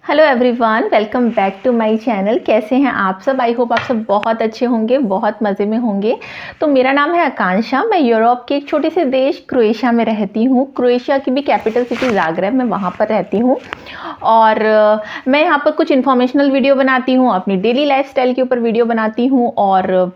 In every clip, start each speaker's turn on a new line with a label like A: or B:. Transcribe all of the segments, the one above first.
A: Hello everyone, welcome back to my channel. कैसे हैं आप सब? आई होप आप सब बहुत अच्छे होंगे, बहुत मज़े में होंगे। तो मेरा नाम है आकांक्षा। मैं यूरोप के एक छोटे से देश क्रोएशिया में रहती हूँ। क्रोएशिया की भी कैपिटल सिटी ज़ाग्रेब, मैं वहाँ पर रहती हूँ। और मैं यहाँ पर कुछ इन्फॉर्मेशनल वीडियो बनाती हूँ, अपनी डेली लाइफस्टाइल के ऊपर वीडियो बनाती हूँ, और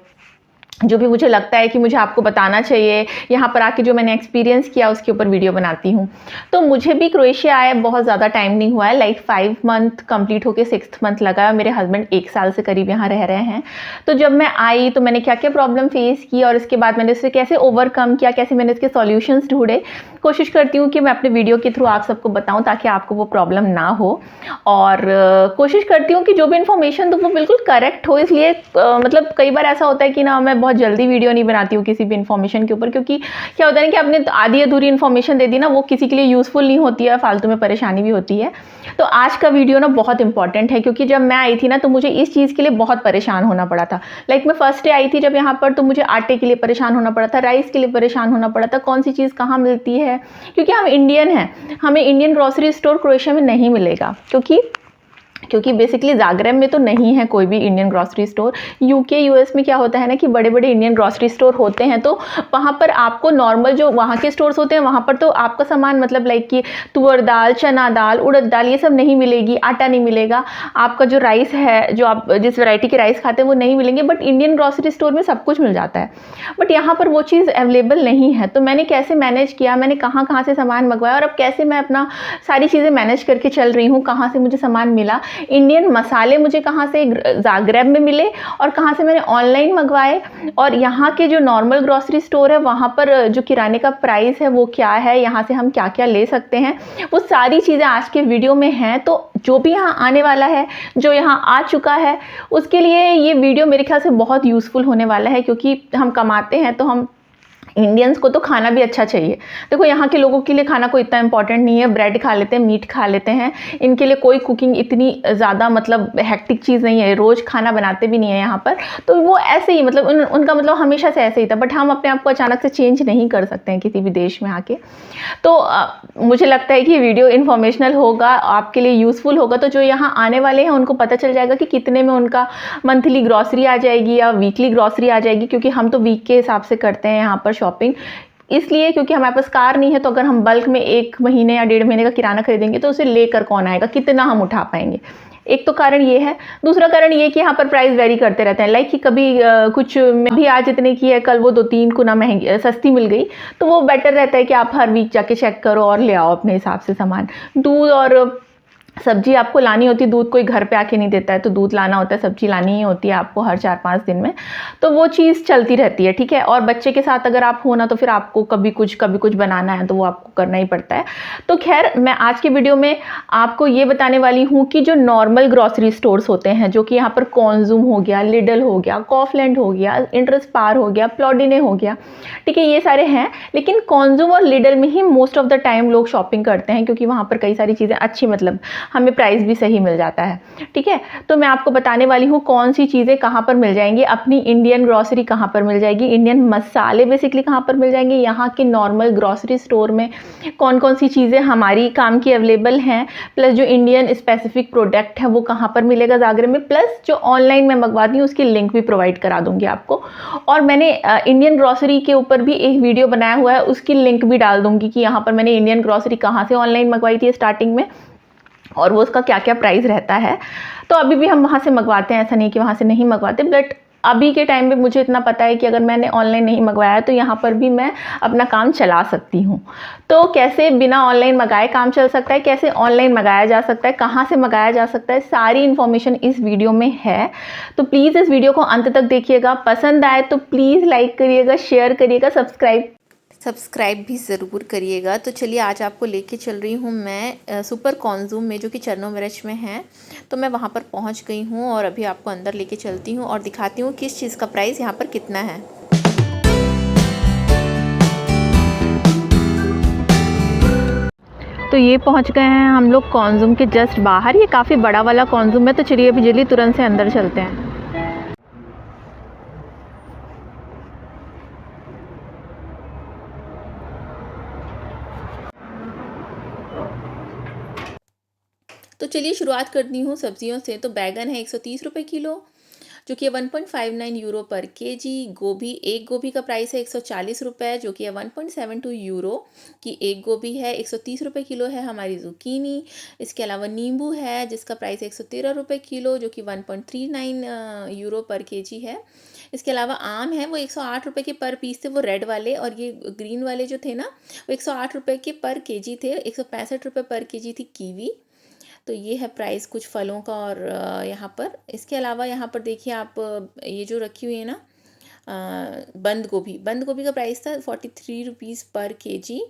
A: जो भी मुझे लगता है कि मुझे आपको बताना चाहिए, यहाँ पर आके जो मैंने एक्सपीरियंस किया उसके ऊपर वीडियो बनाती हूँ। तो मुझे भी क्रोएशिया आए बहुत ज़्यादा टाइम नहीं हुआ है, लाइक 5 मंथ कंप्लीट होके 6th मंथ लगा है। मेरे हस्बैंड 1 साल से करीब यहाँ रह रहे हैं। तो जब मैं आई तो मैंने क्या क्या प्रॉब्लम फेस की और इसके बाद मैंने उसे कैसे ओवरकम किया, कैसे मैंने इसके सॉल्यूशंस ढूंढे। कोशिश करती हूँ कि मैं अपने वीडियो के थ्रू आप सबको बताऊँ ताकि आपको वो प्रॉब्लम ना हो। और कोशिश करती हूँ कि जो भी इन्फॉर्मेशन दूँ वो बिल्कुल करेक्ट हो। इसलिए मतलब कई बार ऐसा होता है कि ना मैं बहुत जल्दी वीडियो नहीं बनाती हूँ किसी भी इन्फॉर्मेशन के ऊपर, क्योंकि क्या होता है ना कि आपने आधी अधूरी इन्फॉर्मेशन दे दी ना, वो किसी के लिए यूजफुल नहीं होती है, फालतू में परेशानी भी होती है। तो आज का वीडियो ना बहुत इंपॉर्टेंट है, क्योंकि जब मैं आई थी ना तो मुझे इस चीज़ के लिए बहुत परेशान होना पड़ा था। लाइक मैं फर्स्ट डे आई थी जब यहाँ पर, तो मुझे आटे के लिए परेशान होना पड़ा था, राइस के लिए परेशान होना पड़ा था, कौन सी चीज़ कहाँ मिलती है, क्योंकि हम इंडियन हैं, हमें इंडियन ग्रोसरी स्टोर क्रोएशिया में नहीं मिलेगा, क्योंकि बेसिकली ज़ाग्रेब में तो नहीं है कोई भी Indian grocery store. UK US में क्या होता है ना कि बड़े बड़े इंडियन ग्रोसरी स्टोर होते हैं, तो वहाँ पर आपको नॉर्मल जो वहाँ के स्टोर्स होते हैं वहाँ पर तो आपका सामान मतलब लाइक कि तुअर दाल, चना दाल, उड़द दाल, ये सब नहीं मिलेगी, आटा नहीं मिलेगा, आपका जो राइस है, जो आप जिस वैरायटी के राइस खाते हैं वो नहीं मिलेंगे। बट इंडियन ग्रोसरी स्टोर में सब कुछ मिल जाता है, बट यहाँ पर वो चीज़ अवेलेबल नहीं है। तो मैंने कैसे मैनेज किया, मैंने कहाँ कहाँ से सामान मंगवाया और अब कैसे मैं अपना सारी चीज़ें मैनेज करके चल रही हूँ, कहाँ से मुझे सामान मिला, इंडियन मसाले मुझे कहाँ से ज़ाग्रेब में मिले और कहाँ से मैंने ऑनलाइन मंगवाए, और यहाँ के जो नॉर्मल ग्रोसरी स्टोर है वहाँ पर जो किराने का प्राइस है वो क्या है, यहाँ से हम क्या क्या ले सकते हैं, वो सारी चीज़ें आज के वीडियो में हैं। तो जो भी यहाँ आने वाला है, जो यहाँ आ चुका है, उसके लिए ये वीडियो मेरे ख्याल से बहुत यूज़फुल होने वाला है, क्योंकि हम कमाते हैं तो हम इंडियंस को तो खाना भी अच्छा चाहिए। देखो यहाँ के लोगों के लिए खाना कोई इतना इंपॉर्टेंट नहीं है, ब्रेड खा लेते हैं, मीट खा लेते हैं, इनके लिए कोई कुकिंग इतनी ज़्यादा मतलब हेक्टिक चीज़ नहीं है, रोज़ खाना बनाते भी नहीं है यहाँ पर। तो वो ऐसे ही मतलब उनका मतलब हमेशा से ऐसे ही था, बट हम अपने आप को अचानक से चेंज नहीं कर सकते हैं किसी भी देश में आके। तो मुझे लगता है कि ये वीडियो इन्फॉर्मेशनल होगा, आपके लिए यूज़फुल होगा। तो जो यहाँ आने वाले हैं उनको पता चल जाएगा कि कितने में उनका मंथली ग्रॉसरी आ जाएगी या वीकली ग्रॉसरी आ जाएगी, क्योंकि हम तो वीक के हिसाब से करते हैं यहाँ पर शॉपिंग। इसलिए क्योंकि हमारे पास कार नहीं है, तो अगर हम बल्क में 1 महीने या 1.5 महीने का किराना खरीदेंगे तो उसे लेकर कौन आएगा, कितना हम उठा पाएंगे। एक तो कारण ये है। दूसरा कारण ये कि यहाँ पर प्राइस वेरी करते रहते हैं, लाइक कि कभी कुछ भी आज इतने की है, कल वो 2-3 गुना महंगी सस्ती मिल गई। तो वो बेटर रहता है कि आप हर वीक जाके चेक करो और ले आओ अपने हिसाब से सामान। दूध और सब्जी आपको लानी होती है, दूध कोई घर पे आके नहीं देता है, तो दूध लाना होता है, सब्जी लानी ही होती है आपको हर 4-5 दिन में। तो वो चीज़ चलती रहती है, ठीक है। और बच्चे के साथ अगर आप हो ना, तो फिर आपको कभी कुछ बनाना है तो वो आपको करना ही पड़ता है। तो खैर, मैं आज के वीडियो में आपको ये बताने वाली हूँ कि जो नॉर्मल ग्रॉसरी स्टोर्स होते हैं, जो कि यहाँ पर कॉन्जूम हो गया, लिडल हो गया, कॉफलैंड हो गया, इंटरस्पार हो गया, प्लॉडिने हो गया, ठीक है, ये सारे हैं। लेकिन कॉन्जूम और लिडल में ही मोस्ट ऑफ द टाइम लोग शॉपिंग करते हैं, क्योंकि वहाँ पर कई सारी चीज़ें अच्छी मतलब हमें प्राइस भी सही मिल जाता है, ठीक है। तो मैं आपको बताने वाली हूँ कौन सी चीज़ें कहाँ पर मिल जाएंगी, अपनी इंडियन ग्रॉसरी कहाँ पर मिल जाएगी, इंडियन मसाले बेसिकली कहाँ पर मिल जाएंगे, यहाँ के नॉर्मल ग्रॉसरी स्टोर में कौन कौन सी चीज़ें हमारी काम की अवेलेबल हैं, प्लस जो इंडियन स्पेसिफिक प्रोडक्ट है वो कहाँ पर मिलेगा ज़ाग्रेब में, प्लस जो ऑनलाइन मैं मंगवाती हूँ उसकी लिंक भी प्रोवाइड करा दूँगी आपको। और मैंने इंडियन ग्रॉसरी के ऊपर भी एक वीडियो बनाया हुआ है, उसकी लिंक भी डाल दूँगी कि यहाँ पर मैंने इंडियन ग्रॉसरी कहाँ से ऑनलाइन मंगवाई थी स्टार्टिंग में, और वो उसका क्या क्या प्राइस रहता है। तो अभी भी हम वहाँ से मंगवाते हैं, ऐसा नहीं कि वहाँ से नहीं मंगवाते, बट अभी के टाइम पे मुझे इतना पता है कि अगर मैंने ऑनलाइन नहीं मंगवाया तो यहाँ पर भी मैं अपना काम चला सकती हूँ। तो कैसे बिना ऑनलाइन मंगाए काम चल सकता है, कैसे ऑनलाइन मंगाया जा सकता है, कहाँ से मंगाया जा सकता है, सारी इन्फॉर्मेशन इस वीडियो में है। तो प्लीज़ इस वीडियो को अंत तक देखिएगा, पसंद आए तो प्लीज़ लाइक करिएगा, शेयर करिएगा, सब्सक्राइब भी ज़रूर करिएगा। तो चलिए, आज आपको लेके चल रही हूँ मैं सुपर कॉन्जूम में, जो कि चर्नोमेरेच में है। तो मैं वहाँ पर पहुँच गई हूँ और अभी आपको अंदर लेके चलती हूँ और दिखाती हूँ किस चीज़ का प्राइस यहाँ पर कितना है। तो ये पहुँच गए हैं हम लोग कॉन्जूम के जस्ट बाहर। ये काफ़ी बड़ा वाला कॉन्जूम है, तो चलिए अभी जल्दी तुरंत से अंदर चलते हैं।
B: तो
A: चलिए शुरुआत करती हूँ सब्जियों से। तो बैगन है 130 रुपये किलो, जो कि है 1.59 यूरो पर केजी। गोभी, एक गोभी का प्राइस है 140 रुपये, जो कि है 1.72 यूरो की एक गोभी है। 130 रुपये किलो है हमारी ज़ुकीनी। इसके अलावा नींबू है जिसका प्राइस है 113 रुपये किलो, जो कि 1.39 यूरो पर केजी है। इसके अलावा आम है, वो 108 रुपये के पर पीस थे, वो रेड वाले, और ये ग्रीन वाले जो थे ना, वो 108 रुपये के पर केजी थे। 165 रुपये पर केजी थी कीवी। तो ये है प्राइस कुछ फलों का। और यहाँ पर इसके अलावा यहाँ पर देखिए आप, ये जो रखी हुई है ना, बंद गोभी का प्राइस था 43 रुपीज़ पर केजी।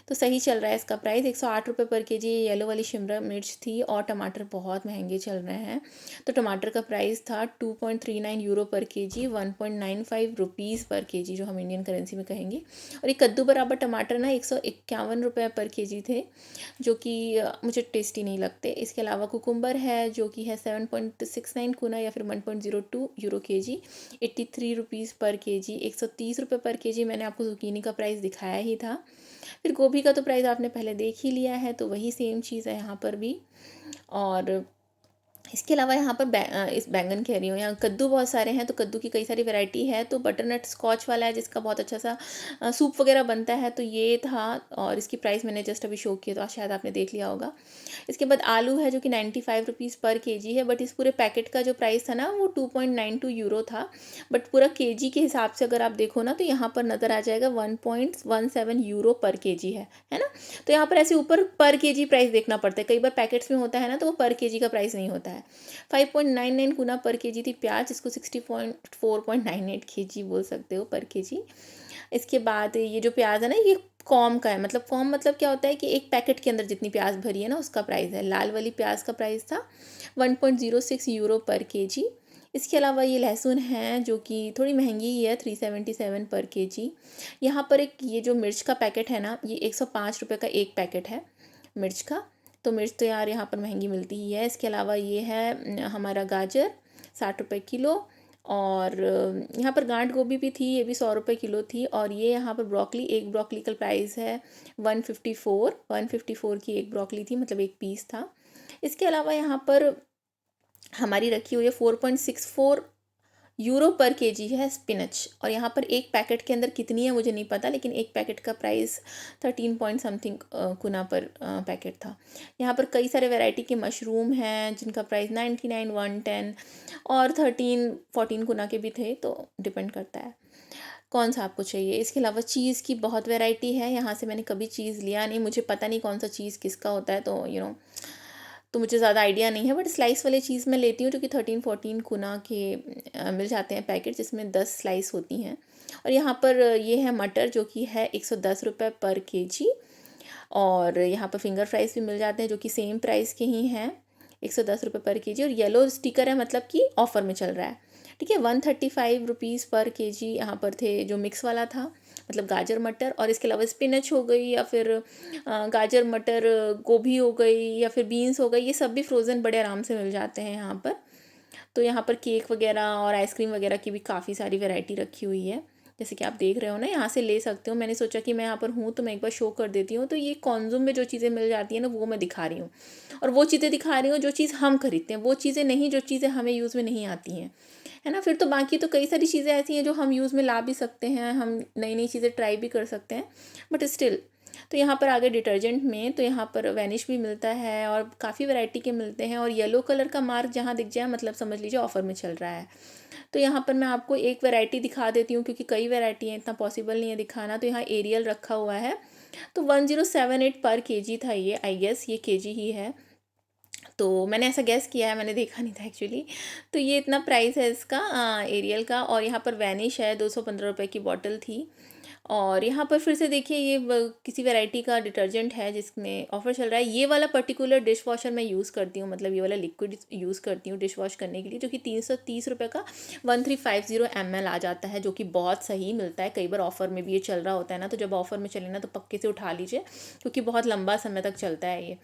A: तो सही चल रहा है इसका प्राइस। 108 रुपये पर केजी येलो वाली शिमला मिर्च थी। और टमाटर बहुत महंगे चल रहे हैं, तो टमाटर का प्राइस था 2.39 यूरो पर केजी, 1.95 रुपीज़ पर केजी, जो हम इंडियन करेंसी में कहेंगे। और ये कद्दू बराबर टमाटर ना 151 रुपये पर केजी थे, जो कि मुझे टेस्टी नहीं लगते। इसके अलावा कुकुम्बर है, जो कि है 7.69 कुना या फिर 1.02 यूरो केजी, 83 रुपीज़ पर केजी। 130 रुपये पर केजी मैंने आपको zucchini का प्राइस दिखाया ही था। फिर गोभी का तो प्राइस आपने पहले देख ही लिया है, तो वही सेम चीज़ है यहाँ पर भी। और इसके अलावा यहाँ पर इस बैंगन कह रही हूँ, यहाँ कद्दू बहुत सारे हैं, तो कद्दू की कई सारी वैरायटी है। तो बटरनट स्कॉच वाला है जिसका बहुत अच्छा सा सूप वगैरह बनता है, तो ये था। और इसकी प्राइस मैंने जस्ट अभी शो किया, तो शायद आपने देख लिया होगा। इसके बाद आलू है, जो कि 95 रुपीज़ पर केजी है, बट इस पूरे पैकेट का जो प्राइस था ना, वो 2.92 यूरो था। बट पूरा केजी के हिसाब से अगर आप देखो ना, तो यहाँ पर नज़र आ जाएगा 1.17 यूरो पर केजी है ना। तो यहाँ पर ऐसे ऊपर पर केजी प्राइस देखना पड़ता है, कई बार पैकेट्स में होता है ना, तो वो पर केजी का प्राइस नहीं होता है। 5.99 गुना पर केजी थी प्याज, इसको 64.98 केजी बोल सकते हो पर केजी। इसके बाद ये जो प्याज है ना, ये कॉम का है। मतलब कॉम मतलब क्या होता है कि एक पैकेट के अंदर जितनी प्याज भरी है ना, उसका प्राइस है। लाल वाली प्याज का प्राइस था 1.06 यूरो पर केजी। इसके अलावा ये लहसुन है, जो कि थोड़ी महंगी ही है, 377 पर केजी। यहाँ पर एक ये जो मिर्च का पैकेट है ना, ये 105 रुपये का एक पैकेट है मिर्च का। तो मिर्च तो यार यहाँ पर महंगी मिलती ही है। इसके अलावा ये है हमारा गाजर, 60 रुपये किलो। और यहाँ पर गांठ गोभी भी थी, ये भी 100 रुपये किलो थी। और ये यहाँ पर ब्रोकली, एक ब्रोकली का प्राइस है 154 की एक ब्रोकली थी, मतलब एक पीस था। इसके अलावा यहाँ पर हमारी रखी हुई है 4.64 यूरो पर केजी है स्पिनच। और यहाँ पर एक पैकेट के अंदर कितनी है मुझे नहीं पता, लेकिन एक पैकेट का प्राइस 13 पॉइंट समथिंग कुना पर पैकेट था। यहाँ पर कई सारे वैरायटी के मशरूम हैं, जिनका प्राइस 99, 110 और 13-14 कुना के भी थे, तो डिपेंड करता है कौन सा आपको चाहिए। इसके अलावा चीज़ की बहुत वैरायटी है। यहाँ से मैंने कभी चीज़ लिया नहीं, मुझे पता नहीं कौन सा चीज़ किसका होता है, तो तो मुझे ज़्यादा आइडिया नहीं है। बट स्लाइस वाली चीज़ मैं लेती हूँ, जो कि 13-14 कुना के मिल जाते हैं पैकेट, जिसमें 10 स्लाइस होती हैं। और यहाँ पर ये है मटर, जो कि है 110 रुपये पर केजी। और यहाँ पर फिंगर फ्राइज़ भी मिल जाते हैं, जो कि सेम प्राइस के ही हैं, 110 रुपये पर केजी। और येलो स्टिकर है, मतलब कि ऑफ़र में चल रहा है। ठीक है, 135 रुपीज़ पर केजी यहाँ पर थे, जो मिक्स वाला था, मतलब गाजर मटर। और इसके अलावा स्पिनच हो गई, या फिर गाजर मटर गोभी हो गई, या फिर बीन्स हो गई, ये सब भी फ्रोज़न बड़े आराम से मिल जाते हैं यहाँ पर। तो यहाँ पर केक वगैरह और आइसक्रीम वगैरह की भी काफ़ी सारी वैरायटी रखी हुई है, जैसे कि आप देख रहे हो ना, यहाँ से ले सकते हो। मैंने सोचा कि मैं यहाँ पर हूँ तो मैं एक बार शो कर देती हूँ। तो ये कॉन्ज़ूम में जो चीज़ें मिल जाती हैं ना, वो मैं दिखा रही हूँ। और वो चीज़ें दिखा रही हूँ जो चीज़ हम खरीदते हैं, वो चीज़ें नहीं जो चीज़ें हमें यूज़ में नहीं आती हैं, है ना। फिर तो बाकी तो कई सारी चीज़ें ऐसी हैं जो हम यूज़ में ला भी सकते हैं, हम नई नई चीज़ें ट्राई भी कर सकते हैं, बट स्टिल। तो यहाँ पर आगे डिटर्जेंट में, तो यहाँ पर वैनिश भी मिलता है, और काफ़ी वैरायटी के मिलते हैं। और येलो कलर का मार्क जहाँ दिख जाए, मतलब समझ लीजिए ऑफ़र में चल रहा है। तो यहाँ पर मैं आपको एक वैरायटी दिखा देती हूँ, क्योंकि कई वैरायटी हैं, इतना पॉसिबल नहीं है दिखाना। तो यहाँ एरियल रखा हुआ है, तो 1078 पर केजी था ये, आई गेस ये केजी ही है। तो मैंने ऐसा गैस किया है, मैंने देखा नहीं था एक्चुअली। तो ये इतना प्राइस है इसका एरियल का। और यहाँ पर वैनिश है, 215 रुपये की बॉटल थी। और यहाँ पर फिर से देखिए, ये किसी वैरायटी का डिटर्जेंट है जिसमें ऑफ़र चल रहा है। ये वाला पर्टिकुलर डिश वॉशर मैं यूज़ करती हूँ, मतलब ये वाला लिक्विड यूज़ करती हूँ डिश वॉश करने के लिए, जो कि 330 रुपये का 1350 ml आ जाता है, जो कि बहुत सही मिलता है। कई बार ऑफ़र में भी ये चल रहा होता है ना, तो जब ऑफ़र में चले ना, तो पक्के से उठा लीजिए, क्योंकि बहुत लंबा समय तक चलता है ये।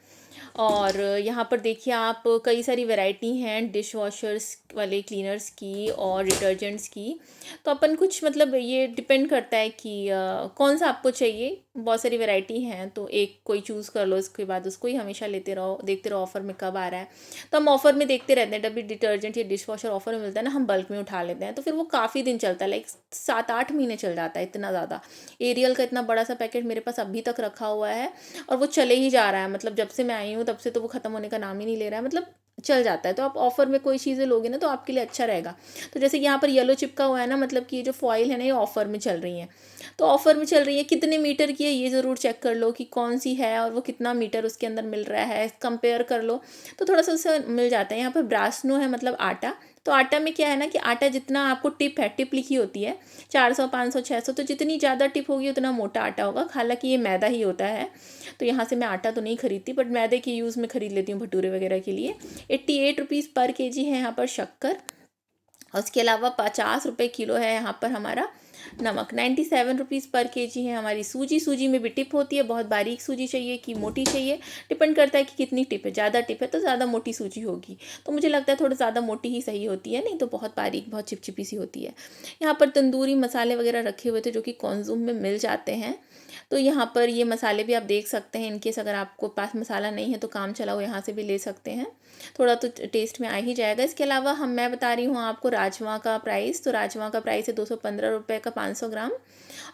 A: और यहाँ पर देखिए आप, कई सारी वैरायटी हैं डिश वॉशर्स वाले, क्लीनर्स की और डिटर्जेंट्स की। तो अपन कुछ, मतलब ये डिपेंड करता है कि कौन सा आपको चाहिए, बहुत सारी वैरायटी हैं, तो एक कोई चूज़ कर लो, इसके बाद उसको ही हमेशा लेते रहो, देखते रहो ऑफ़र में कब आ रहा है। तो हम ऑफ़र में देखते रहते हैं, जब भी डिटर्जेंट या डिश वॉशर ऑफ़र में मिलता है ना, हम बल्क में उठा लेते हैं, तो फिर वो काफ़ी दिन चलता है, लाइक 7-8 महीने चल जाता है, इतना ज़्यादा। एरियल का इतना बड़ा सा पैकेट मेरे पास अभी तक रखा हुआ है और वो चले ही जा रहा है, मतलब जब से मैं आई हूँ तब से तो वो ख़त्म होने का नाम ही नहीं ले रहा है, मतलब चल जाता है। तो आप ऑफ़र में कोई चीज़ें लोगे ना तो आपके लिए अच्छा रहेगा। तो जैसे कि यहाँ पर येलो चिपका हुआ है ना, मतलब कि ये जो फ़ॉइल है ना, ये ऑफ़र में चल रही हैं। तो ऑफ़र में चल रही है, कितने मीटर की है ये ज़रूर चेक कर लो कि कौन सी है और वो कितना मीटर उसके अंदर मिल रहा है, कंपेयर कर लो, तो थोड़ा सा उससे मिल जाता है। यहाँ पर ब्रासनो है, मतलब आटा। तो आटा में क्या है ना कि आटा जितना आपको टिप है, टिप लिखी होती है 400 500 600, तो जितनी ज़्यादा टिप होगी उतना मोटा आटा होगा। हालांकि ये मैदा ही होता है, तो यहाँ से मैं आटा तो नहीं खरीदती, बट मैदे की यूज़ में खरीद लेती हूँ भटूरे वगैरह के लिए। 88 रुपीज़ पर केजी है यहाँ पर शक्कर। और उसके अलावा 50 रुपये किलो है यहाँ पर हमारा नमक। 97 रुपीज़ पर केजी है हमारी सूजी। सूजी में भी टिप होती है, बहुत बारीक सूजी चाहिए कि मोटी चाहिए, डिपेंड करता है कि कितनी टिप है। ज़्यादा टिप है तो ज़्यादा मोटी सूजी होगी, तो मुझे लगता है थोड़ा ज़्यादा मोटी ही सही होती है, नहीं तो बहुत बारीक, बहुत चिपचिपी सी होती है। यहाँ पर तंदूरी मसाले वगैरह रखे हुए थे जो कि कॉन्ज़ूम में मिल जाते हैं, तो यहाँ पर ये मसाले भी आप देख सकते हैं। इनकेस अगर आपको पास मसाला नहीं है तो काम चलाओ, यहाँ से भी ले सकते हैं, थोड़ा तो टेस्ट में आ ही जाएगा। इसके अलावा मैं बता रही हूँ आपको राजमा का प्राइस। तो राजमा का प्राइस है 215 रुपये का 500 ग्राम।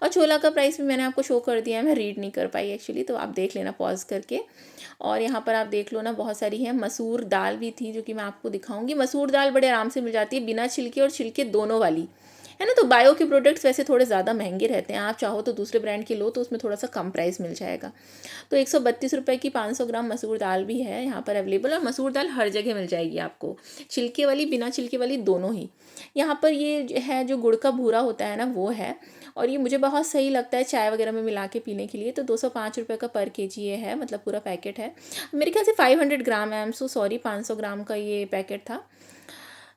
A: और छोला का प्राइस भी मैंने आपको शो कर दिया है, मैं रीड नहीं कर पाई एक्चुअली, तो आप देख लेना पॉज करके। और यहाँ पर आप देख लो ना, बहुत सारी है। मसूर दाल भी थी जो कि मैं आपको दिखाऊंगी। मसूर दाल बड़े आराम से मिल जाती है, बिना छिलके और छिलके दोनों वाली, है ना। तो बायो के प्रोडक्ट्स वैसे थोड़े ज़्यादा महंगे रहते हैं, आप चाहो तो दूसरे ब्रांड के लो तो उसमें थोड़ा सा कम प्राइस मिल जाएगा। तो 132 रुपये की 500 ग्राम मसूर दाल भी है यहाँ पर अवेलेबल। और मसूर दाल हर जगह मिल जाएगी आपको, छिलके वाली बिना छिलके वाली दोनों ही। यहाँ पर ये है जो गुड़ का भूरा होता है ना, वो है। और ये मुझे बहुत सही लगता है चाय वगैरह में मिला के पीने के लिए। तो 205 रुपये का पर केजी ये है, मतलब पूरा पैकेट है। मेरे ख्याल से 500 ग्राम है, आई एम सो सॉरी, 500 ग्राम का ये पैकेट था,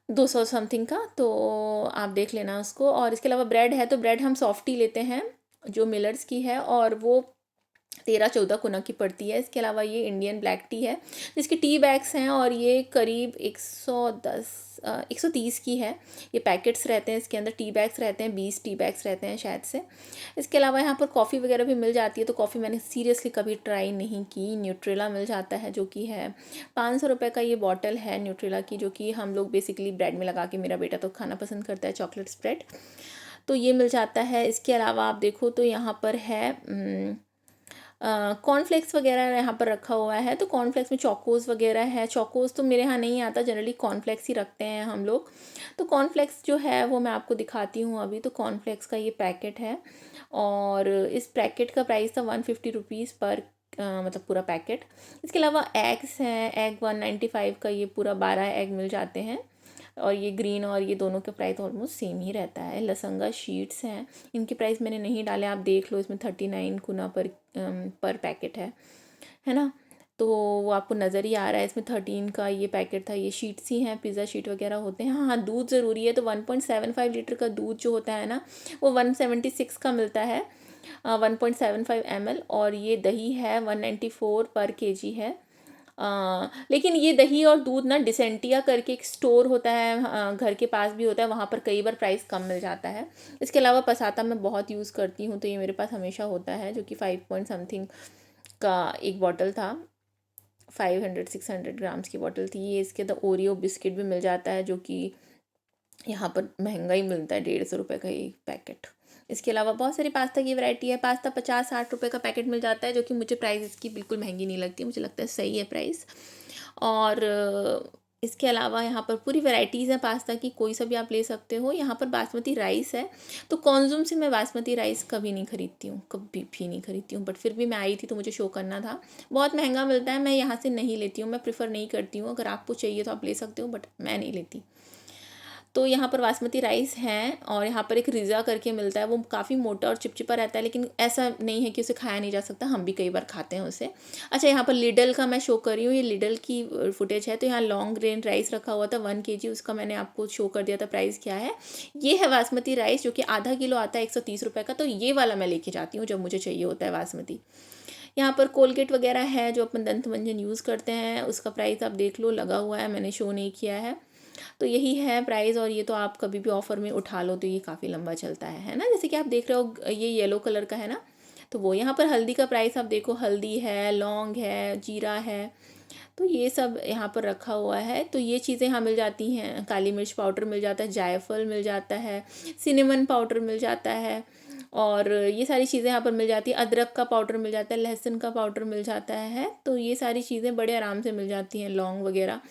A: 200 समथिंग का। तो आप देख लेना उसको। और इसके अलावा ब्रेड है, तो ब्रेड हम सॉफ्टी लेते हैं जो मिलर्स की है, और वो 13-14 कुना की पड़ती है। इसके अलावा ये इंडियन ब्लैक टी है जिसके टी बैग्स हैं, और ये करीब 130 की है। ये पैकेट्स रहते हैं, इसके अंदर टी बैग्स रहते हैं, 20 टी बैग्स रहते हैं शायद से। इसके अलावा यहाँ पर कॉफ़ी वगैरह भी मिल जाती है। तो कॉफ़ी मैंने सीरियसली कभी ट्राई नहीं की। न्यूट्रेला मिल जाता है जो कि है 500 रुपये का, ये बॉटल है न्यूट्रेला की, जो कि हम लोग बेसिकली ब्रेड में लगा के, मेरा बेटा तो खाना पसंद करता है चॉकलेट स्प्रेड, तो ये मिल जाता है। इसके अलावा आप देखो तो यहाँ पर है कॉर्नफ्लेक्स वगैरह यहाँ पर रखा हुआ है। तो कॉर्नफ्लेक्स में चोकोज़ वगैरह है। चोकोज़ तो मेरे यहाँ नहीं आता, जनरली कॉर्नफ्लेक्स ही रखते हैं हम लोग। तो कॉर्नफ्लेक्स जो है वो मैं आपको दिखाती हूँ अभी। तो कॉर्नफ्लेक्स का ये पैकेट है, और इस पैकेट का प्राइस था 150 रुपीज़ पर, मतलब पूरा पैकेट। इसके अलावा एग्स हैं, एग 195 का ये पूरा 12 एग मिल जाते हैं। और ये ग्रीन और ये दोनों का प्राइस ऑलमोस्ट सेम ही रहता है। लसंगा शीट्स हैं, इनके प्राइस मैंने नहीं डाले, आप देख लो। इसमें 39 कुना पर पैकेट है ना। तो वो आपको नज़र ही आ रहा है, इसमें 13 का ये पैकेट था। ये शीट्स ही हैं, पिज़्ज़ा शीट वगैरह होते हैं। हाँ हाँ, दूध ज़रूरी है। तो 1.75 लीटर का दूध जो होता है ना, वो 176 का मिलता है, 1.75 ml। और ये दही है 194 पर केजी है। लेकिन ये दही और दूध ना, डिसेंटिया करके एक स्टोर होता है, घर के पास भी होता है, वहाँ पर कई बार प्राइस कम मिल जाता है। इसके अलावा पसाता मैं बहुत यूज़ करती हूँ, तो ये मेरे पास हमेशा होता है, जो कि 5 पॉइंट समथिंग का एक बॉटल था, 500-600 ग्राम्स की बॉटल थी ये। इसके अंदर ओरियो बिस्किट भी मिल जाता है, जो कि यहाँ पर महंगा ही मिलता है, 150 रुपये का एक पैकेट। इसके अलावा बहुत सारी पास्ता की वैरायटी है। पास्ता 50-60 रुपये का पैकेट मिल जाता है, जो कि मुझे प्राइस इसकी बिल्कुल महंगी नहीं लगती, मुझे लगता है सही है प्राइस। और इसके अलावा यहाँ पर पूरी वैरायटीज़ हैं पास्ता की, कोई सा भी आप ले सकते हो। यहाँ पर बासमती राइस है। तो कॉन्ज़ूम से मैं बासमती राइस कभी नहीं खरीदती हूँ, कभी भी नहीं खरीदती हूँ, बट फिर भी मैं आई थी तो मुझे शो करना था। बहुत महंगा मिलता है, मैं यहाँ से नहीं लेती हूँ, मैं प्रेफर नहीं करती हूँ। अगर आपको चाहिए तो आप ले सकते हो, बट मैं नहीं लेती। तो यहाँ पर बासमती राइस हैं। और यहाँ पर एक रिज़ा करके मिलता है, वो काफ़ी मोटा और चिपचिपा रहता है, लेकिन ऐसा नहीं है कि उसे खाया नहीं जा सकता, हम भी कई बार खाते हैं उसे। अच्छा, यहाँ पर लिडल का मैं शो कर रही हूँ, ये लिडल की फुटेज है। तो यहाँ लॉन्ग ग्रेन राइस रखा हुआ था 1 kg, उसका मैंने आपको शो कर दिया था प्राइस क्या है। ये है बासमती राइस, जो कि आधा किलो आता है 130 रुपये का। तो ये वाला मैं लेके जाती हूँ जब मुझे चाहिए होता है बासमती। यहाँ पर कोलगेट वगैरह है जो अपन दंत मंजन यूज़ करते हैं, उसका प्राइस आप देख लो, लगा हुआ है, मैंने शो नहीं किया है। तो यही है प्राइस। और ये तो आप कभी भी ऑफ़र में उठा लो तो ये काफ़ी लंबा चलता है ना। जैसे कि आप देख रहे हो ये येलो कलर का है ना, तो वो यहाँ पर हल्दी का प्राइस आप देखो, हल्दी है, लौंग है, जीरा है, तो ये सब यहाँ पर रखा हुआ है। तो ये चीज़ें यहाँ मिल जाती हैं। काली मिर्च पाउडर मिल जाता है, जायफल मिल जाता है, सिनेमन पाउडर मिल जाता है, और ये सारी चीज़ें यहाँ पर मिल जाती है। अदरक का पाउडर मिल जाता है, लहसुन का पाउडर मिल जाता है। तो ये सारी चीज़ें बड़े आराम से मिल जाती हैं, लौंग वगैरह।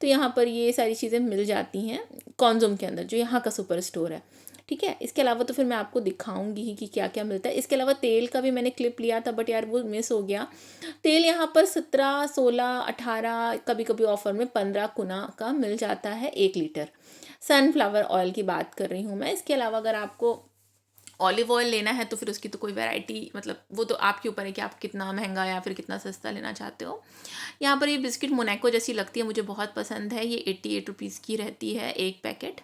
A: तो यहाँ पर ये सारी चीज़ें मिल जाती हैं कॉन्ज़ूम के अंदर, जो यहाँ का सुपर स्टोर है। ठीक है, इसके अलावा तो फिर मैं आपको दिखाऊंगी ही कि क्या क्या मिलता है। इसके अलावा तेल का भी मैंने क्लिप लिया था, बट यार वो मिस हो गया। तेल यहाँ पर 17, 16, 18, कभी कभी ऑफर में 15 गुना का मिल जाता है 1 लीटर। सनफ्लावर ऑयल की बात कर रही हूँ मैं। इसके अलावा अगर आपको ऑलिव ऑयल लेना है तो फिर उसकी तो कोई वैरायटी, मतलब वो तो आपके ऊपर है कि आप कितना महंगा या फिर कितना सस्ता लेना चाहते हो। यहाँ पर ये बिस्किट मोनाको जैसी लगती है, मुझे बहुत पसंद है। ये 88 रुपीज़ की रहती है एक पैकेट।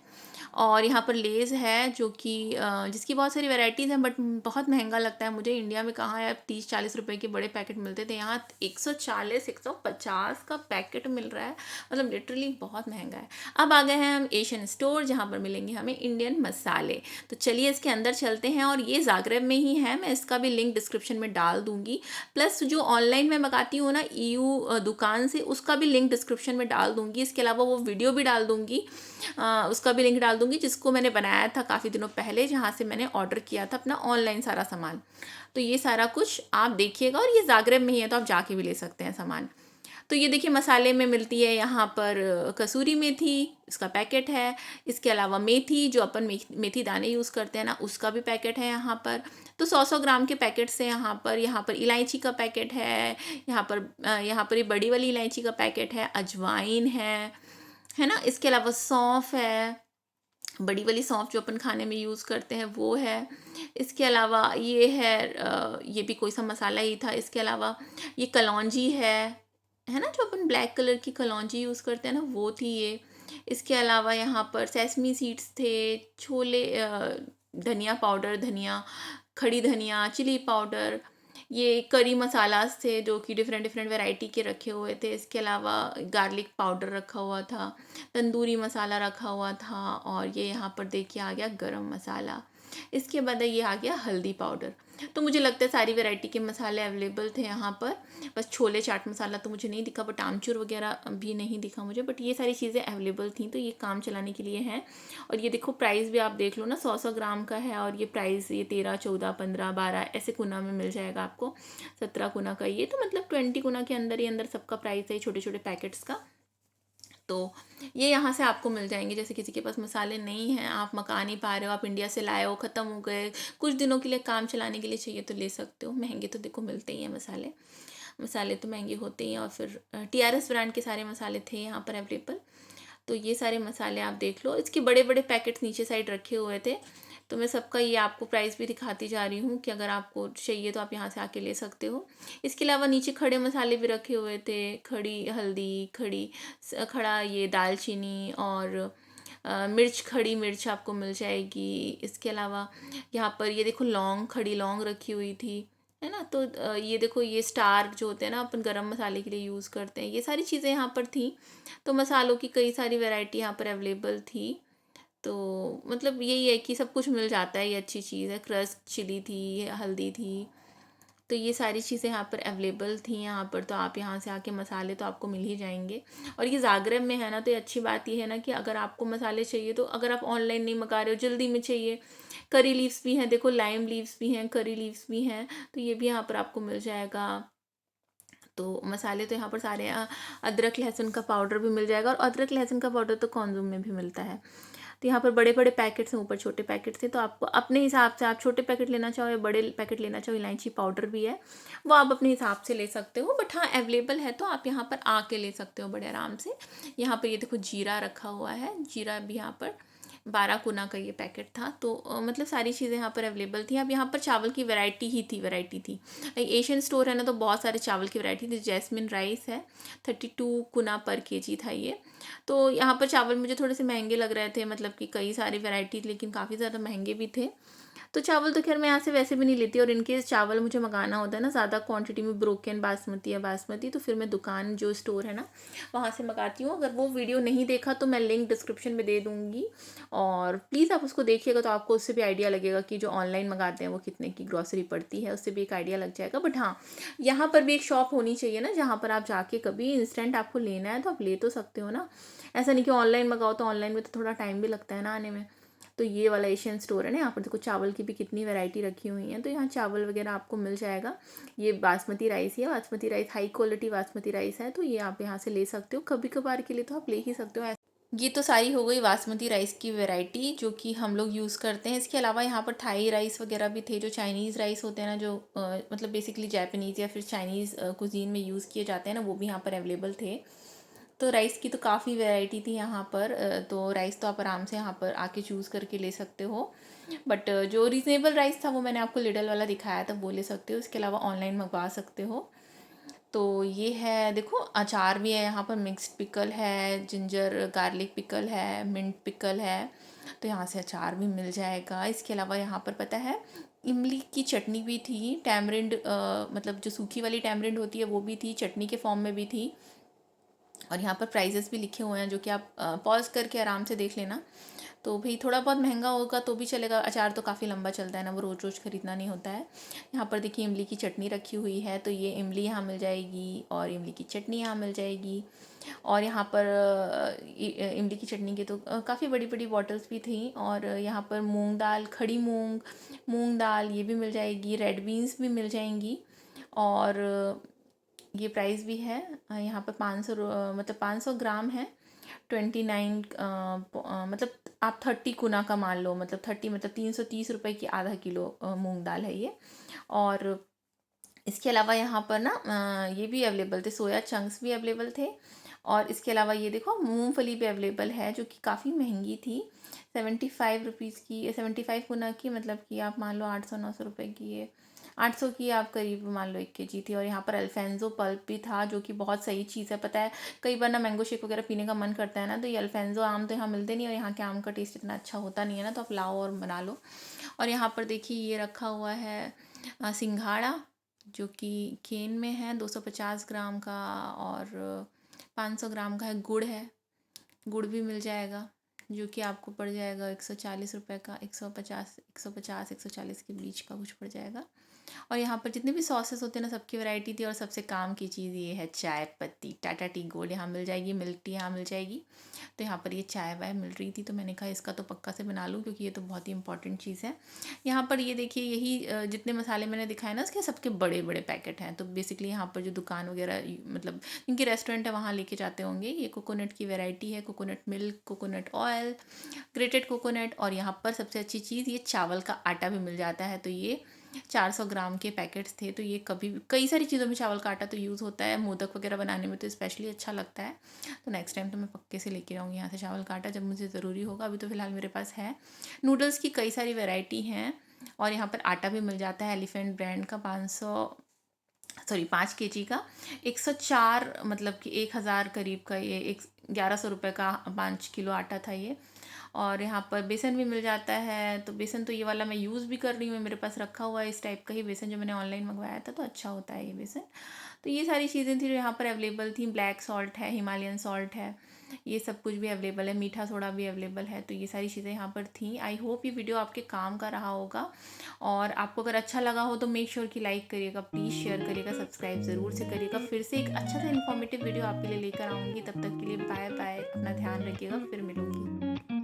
A: और यहाँ पर लेज़ है जो कि जिसकी बहुत सारी वैरायटीज़ हैं, बट बहुत महंगा लगता है मुझे। इंडिया में कहाँ है, 30-40 रुपए के बड़े पैकेट मिलते थे, यहाँ 140-150 का पैकेट मिल रहा है। मतलब लिटरली बहुत महंगा है। अब आ गए हैं हम एशियन स्टोर, जहाँ पर मिलेंगे हमें इंडियन मसाले। तो चलिए इसके अंदर चलते हैं। और ये ज़ाग्रेब में ही है, मैं इसका भी लिंक डिस्क्रिप्शन में डाल दूँगी। प्लस जो ऑनलाइन मैं मंगाती हूँ ना EU दुकान से, उसका भी लिंक डिस्क्रिप्शन में डाल दूँगी। इसके अलावा वो वीडियो भी डाल दूँगी, उसका भी लिंक डाल दूँगी, जिसको मैंने बनाया था काफ़ी दिनों पहले, जहाँ से मैंने ऑर्डर किया था अपना ऑनलाइन सारा सामान। तो ये सारा कुछ आप देखिएगा, और ये ज़ाग्रेब में ही है तो आप जाके भी ले सकते हैं सामान। तो ये देखिए मसाले में मिलती है यहाँ पर कसूरी मेथी, इसका पैकेट है। इसके अलावा मेथी, जो अपन मेथी दाने यूज़ करते हैं ना, उसका भी पैकेट है यहाँ पर। तो 100-100 ग्राम के पैकेट से यहाँ पर इलायची का पैकेट है, यहाँ पर ये बड़ी वाली इलायची का पैकेट है, अजवाइन है ना। इसके अलावा सौंफ है, बड़ी वाली सौंफ जो अपन खाने में यूज़ करते हैं वो है। इसके अलावा ये है ये भी कोई सा मसाला ही था। इसके अलावा ये कलौंजी है ना, जो अपन ब्लैक कलर की कलौंजी यूज़ करते हैं ना, वो थी ये। इसके अलावा यहाँ पर सेसमी सीड्स थे, छोले, धनिया पाउडर, धनिया, खड़ी धनिया, चिली पाउडर, ये करी मसालास थे जो कि डिफरेंट डिफरेंट वैरायटी के रखे हुए थे। इसके अलावा गार्लिक पाउडर रखा हुआ था, तंदूरी मसाला रखा हुआ था, और ये यहाँ पर देखिए आ गया गरम मसाला। इसके बाद ये आ गया हल्दी पाउडर। तो मुझे लगता है सारी वैरायटी के मसाले अवेलेबल थे यहाँ पर। बस छोले चाट मसाला तो मुझे नहीं दिखा, बट आमचूर वगैरह भी नहीं दिखा मुझे, बट ये सारी चीज़ें अवेलेबल थी, तो ये काम चलाने के लिए हैं। और ये देखो प्राइस भी आप देख लो ना, 100-100 ग्राम का है, और ये प्राइस ये 13, 14, 15, 12 ऐसे गुना में मिल जाएगा आपको। 17 गुना का ये, तो मतलब 20 गुना के अंदर ही अंदर सबका प्राइस है छोटे छोटे पैकेट्स का। तो ये यहाँ से आपको मिल जाएंगे। जैसे किसी के पास मसाले नहीं हैं, आप मका नहीं पा रहे हो, आप इंडिया से लाए हो, ख़त्म हो गए, कुछ दिनों के लिए काम चलाने के लिए चाहिए, तो ले सकते हो। महंगे तो देखो मिलते ही हैं मसाले, मसाले तो महंगे होते ही हैं। और फिर TRS ब्रांड के सारे मसाले थे यहाँ पर अवेलेबल। तो ये सारे मसाले आप देख लो। इसके बड़े बड़े पैकेट्स नीचे साइड रखे हुए थे, तो मैं सबका ये आपको प्राइस भी दिखाती जा रही हूँ कि अगर आपको चाहिए तो आप यहाँ से आके ले सकते हो। इसके अलावा नीचे खड़े मसाले भी रखे हुए थे, खड़ी हल्दी, खड़ा ये दालचीनी, और मिर्च, खड़ी मिर्च आपको मिल जाएगी। इसके अलावा यहाँ पर ये देखो लौंग, खड़ी लौंग रखी हुई थी, है ना। तो ये देखो ये स्टार जो होते हैं ना, अपन गरम मसाले के लिए यूज़ करते हैं, ये सारी चीज़ें यहाँ पर थी। तो मसालों की कई सारी वैरायटी यहाँ पर अवेलेबल थी। तो मतलब यही है कि सब कुछ मिल जाता है, ये अच्छी चीज़ है। क्रस्ट चिली थी, हल्दी थी, तो ये सारी चीज़ें यहाँ पर अवेलेबल थी यहाँ पर। तो आप यहाँ से आके मसाले तो आपको मिल ही जाएंगे। और ये ज़ाग्रेब में है ना, तो ये अच्छी बात ये है ना कि अगर आपको मसाले चाहिए, तो अगर आप ऑनलाइन नहीं मंगा रहे हो, जल्दी में चाहिए, करी लीव्स भी हैं, देखो लाइम लीव्स भी हैं, करी लीव्स भी हैं, तो ये भी यहाँ पर आपको मिल जाएगा। तो मसाले तो यहाँ पर सारे अदरक लहसुन का पाउडर भी मिल जाएगा, और अदरक लहसुन का पाउडर तो कॉन्ज़ूम में भी मिलता है। तो यहाँ पर बड़े बड़े पैकेट्स हैं, ऊपर छोटे पैकेट्स हैं, तो आपको अपने हिसाब से, आप छोटे पैकेट लेना चाहो या बड़े पैकेट लेना चाहो, इलायची पाउडर भी है, वो आप अपने हिसाब से ले सकते हो। बट हाँ अवेलेबल है, तो आप यहाँ पर आके ले सकते हो बड़े आराम से। यहाँ पर ये देखो जीरा रखा हुआ है, जीरा भी यहाँ पर 12 गुना का ये पैकेट था। तो मतलब सारी चीज़ें यहाँ पर अवेलेबल थी। अब यहाँ पर चावल की वैरायटी थी। एशियन स्टोर है ना, तो बहुत सारे चावल की वैरायटी थी। जैस्मिन राइस है, 32 गुना पर केजी था ये। तो यहाँ पर चावल मुझे थोड़े से महंगे लग रहे थे, मतलब कि कई सारी वैरायटी, लेकिन काफ़ी ज़्यादा महंगे भी थे। तो चावल तो ख़ैर मैं यहाँ से वैसे भी नहीं लेती, और इनकेस चावल मुझे मंगाना होता है ना ज़्यादा क्वांटिटी में, ब्रोकन बासमती या बासमती, तो फिर मैं दुकान जो स्टोर है ना वहाँ से मंगाती हूँ। अगर वो वीडियो नहीं देखा तो मैं लिंक डिस्क्रिप्शन में दे दूँगी, और प्लीज़ आप उसको देखिएगा, तो आपको उससे भी आइडिया लगेगा कि जो ऑनलाइन मंगाते हैं वो कितने की ग्रॉसरी पड़ती है, उससे भी एक आइडिया लग जाएगा। बट हाँ, यहाँ पर भी एक शॉप होनी चाहिए ना, जहाँ पर आप जाके कभी इंस्टेंट आपको लेना है तो आप ले तो सकते हो ना। ऐसा नहीं कि ऑनलाइन मंगाओ, तो ऑनलाइन में तो थोड़ा टाइम भी लगता है ना आने में। तो ये वाला एशियन स्टोर है ना, यहाँ पर देखो चावल की भी कितनी वैरायटी रखी हुई है, तो यहाँ चावल वगैरह आपको मिल जाएगा। ये बासमती राइस ही है, basmati rice high quality basmati rice है, तो ये आप यहाँ से ले सकते हो, कभी कभार के लिए तो आप ले ही सकते हो। ये तो सारी हो गई बासमती राइस की वैरायटी जो कि हम लोग यूज़ करते हैं। इसके अलावा यहाँ पर थाई राइस वगैरह भी थे, जो चाइनीज़ राइस होते हैं ना, जो मतलब बेसिकली जापानीज़ या फिर चाइनीज़ कुजीन में यूज़ किए जाते हैं ना, वो भी यहाँ पर अवेलेबल थे। तो राइस की तो काफ़ी वैरायटी थी यहाँ पर, तो राइस तो आप आराम से यहाँ पर आके चूज़ करके ले सकते हो। बट जो रीज़नेबल राइस था वो मैंने आपको लिडल वाला दिखाया था, वो ले सकते हो। इसके अलावा ऑनलाइन मंगवा सकते हो। तो ये है, देखो अचार भी है यहाँ पर, मिक्स्ड पिकल है, जिंजर गार्लिक पिकल है, मिंट पिकल है, तो यहाँ से अचार भी मिल जाएगा। इसके अलावा यहाँ पर पता है इमली की चटनी भी थी, टैमरिंड मतलब जो सूखी वाली टैमरिंड होती है वो भी थी, चटनी के फॉर्म में भी थी। और यहाँ पर प्राइजेस भी लिखे हुए हैं, जो कि आप पॉज करके आराम से देख लेना। तो भाई थोड़ा बहुत महंगा होगा तो भी चलेगा, अचार तो काफ़ी लंबा चलता है ना, वो रोज़ रोज़ ख़रीदना नहीं होता है। यहाँ पर देखिए इमली की चटनी रखी हुई है, तो ये इमली यहाँ मिल जाएगी और इमली की चटनी यहाँ मिल जाएगी। और यहाँ पर इमली की चटनी के तो काफ़ी बड़ी बड़ी बॉटल्स भी थी। और यहाँ पर मूंग दाल, खड़ी मूंग दाल ये भी मिल जाएगी, रेड बीन्स भी मिल जाएंगी। और ये प्राइस भी है यहाँ पर 500 मतलब 500 ग्राम है, 29 मतलब आप 30 गुना का मान लो, मतलब 30 मतलब 330 रुपये की आधा किलो मूंग दाल है ये। और इसके अलावा यहाँ पर ना ये भी अवेलेबल थे, सोया चंक्स भी अवेलेबल थे। और इसके अलावा ये देखो मूंगफली भी अवेलेबल है, जो कि काफ़ी महंगी थी, 75 रुपीज़ की, 75 गुना की, मतलब कि आप मान लो 800-900 रुपये की, ये 800 की आप करीब मान लो 1 kg थी। और यहाँ पर अल्फेंजो पल्प भी था, जो कि बहुत सही चीज़ है। पता है कई बार ना मैंगो शेक वगैरह पीने का मन करता है ना, तो ये अल्फेंजो आम तो यहाँ मिलते नहीं, और यहाँ के आम का टेस्ट इतना अच्छा होता नहीं है ना, तो आप लाओ और बना लो। और यहाँ पर देखिए ये रखा हुआ है सिंघाड़ा, जो कि केन में है, 250 ग्राम का। और 500 ग्राम का है, गुड़ है, गुड़ भी मिल जाएगा, जो कि आपको पड़ जाएगा 140 रुपये का, 150 140 के बीच का कुछ पड़ जाएगा। और यहाँ पर जितने भी सॉसेस होते हैं ना, सबकी वैरायटी थी। और सबसे काम की चीज़ ये है चाय पत्ती, टाटा टी गोल्ड यहाँ मिल जाएगी, मिल्क टी यहाँ मिल जाएगी। तो यहाँ पर ये चाय वाय मिल रही थी, तो मैंने कहा इसका तो पक्का से बना लूँ, क्योंकि ये तो बहुत ही इंपॉर्टेंट चीज़ है। यहाँ पर ये देखिए, यही जितने मसाले मैंने दिखाए ना, उसके सबके बड़े बड़े पैकेट हैं। तो बेसिकली यहाँ पर जो दुकान वगैरह, मतलब इनकी रेस्टोरेंट है, वहाँ लेके जाते होंगे। ये कोकोनट की वैरायटी है, coconut milk, coconut oil, grated coconut. और यहाँ पर सबसे अच्छी चीज़, ये चावल का आटा भी मिल जाता है। तो ये 400 ग्राम के पैकेट्स थे। तो ये कभी कई सारी चीज़ों में चावल का आटा तो यूज़ होता है, मोदक वगैरह बनाने में तो स्पेशली अच्छा लगता है। तो नेक्स्ट टाइम तो मैं पक्के से लेके आऊँगी यहाँ से चावल का आटा, जब मुझे ज़रूरी होगा। अभी तो फ़िलहाल मेरे पास है। नूडल्स की कई सारी वैरायटी हैं। और यहाँ पर आटा भी मिल जाता है, एलिफेंट ब्रांड का 5 kg का 104, मतलब कि 1000 करीब का, ये 1100 रुपये का 5 किलो आटा था ये। और यहाँ पर बेसन भी मिल जाता है। तो बेसन तो ये वाला मैं यूज़ भी कर रही हूँ, मेरे पास रखा हुआ है इस टाइप का ही बेसन, जो मैंने ऑनलाइन मंगवाया था, तो अच्छा होता है ये बेसन। तो ये सारी चीज़ें थी जो यहाँ पर अवेलेबल थी। ब्लैक सॉल्ट है, हिमालयन सॉल्ट है, ये सब कुछ भी अवेलेबल है, मीठा सोडा भी अवेलेबल है। तो ये सारी चीज़ें यहाँ पर थी। आई होप ये वीडियो आपके काम का रहा होगा, और आपको अगर अच्छा लगा हो तो मेक श्योर कि लाइक करिएगा, प्लीज़ शेयर करिएगा, सब्सक्राइब ज़रूर से करिएगा। फिर से एक अच्छा सा इन्फॉर्मेटिव वीडियो आपके लिए लेकर आऊँगी। तब तक के लिए बाय बाय, अपना ध्यान रखिएगा, फिर मिलूँगी।